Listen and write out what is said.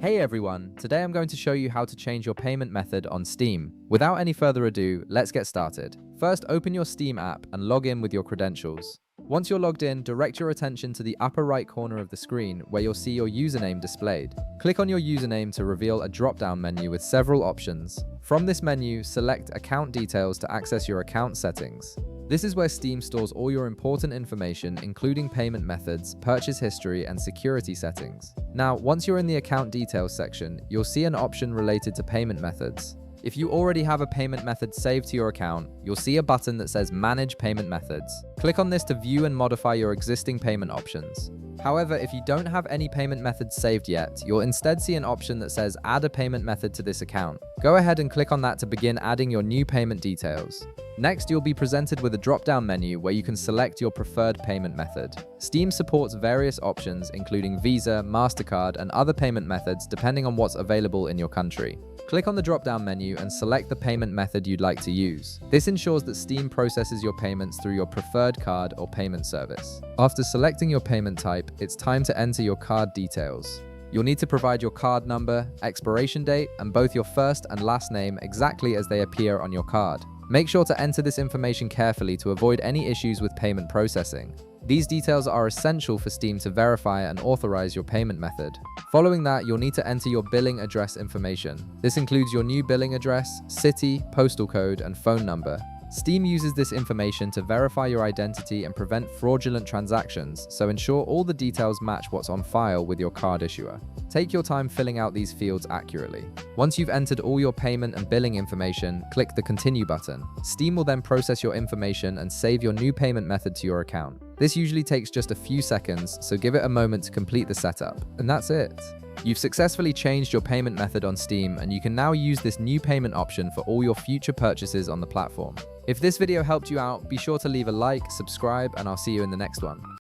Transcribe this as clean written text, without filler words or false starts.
Hey everyone, today I'm going to show you how to change your payment method on Steam. Without any further ado, let's get started. First, open your Steam app and log in with your credentials. Once you're logged in, direct your attention to the upper right corner of the screen where you'll see your username displayed. Click on your username to reveal a drop-down menu with several options. From this menu, select Account Details to access your account settings. This is where Steam stores all your important information, including payment methods, purchase history, and security settings. Now, once you're in the account details section, you'll see an option related to payment methods. If you already have a payment method saved to your account, you'll see a button that says Manage Payment Methods. Click on this to view and modify your existing payment options. However, if you don't have any payment methods saved yet, you'll instead see an option that says Add a payment method to this account. Go ahead and click on that to begin adding your new payment details. Next, you'll be presented with a drop-down menu where you can select your preferred payment method. Steam supports various options, including Visa, MasterCard, and other payment methods depending on what's available in your country. Click on the drop-down menu and select the payment method you'd like to use. This ensures that Steam processes your payments through your preferred card or payment service. After selecting your payment type, it's time to enter your card details. You'll need to provide your card number, expiration date, and both your first and last name exactly as they appear on your card. Make sure to enter this information carefully to avoid any issues with payment processing. These details are essential for Steam to verify and authorize your payment method. Following that, you'll need to enter your billing address information. This includes your new billing address, city, postal code, and phone number. Steam uses this information to verify your identity and prevent fraudulent transactions, so ensure all the details match what's on file with your card issuer. Take your time filling out these fields accurately. Once you've entered all your payment and billing information, click the Continue button. Steam will then process your information and save your new payment method to your account. This usually takes just a few seconds, so give it a moment to complete the setup. And that's it. You've successfully changed your payment method on Steam, and you can now use this new payment option for all your future purchases on the platform. If this video helped you out, be sure to leave a like, subscribe, and I'll see you in the next one.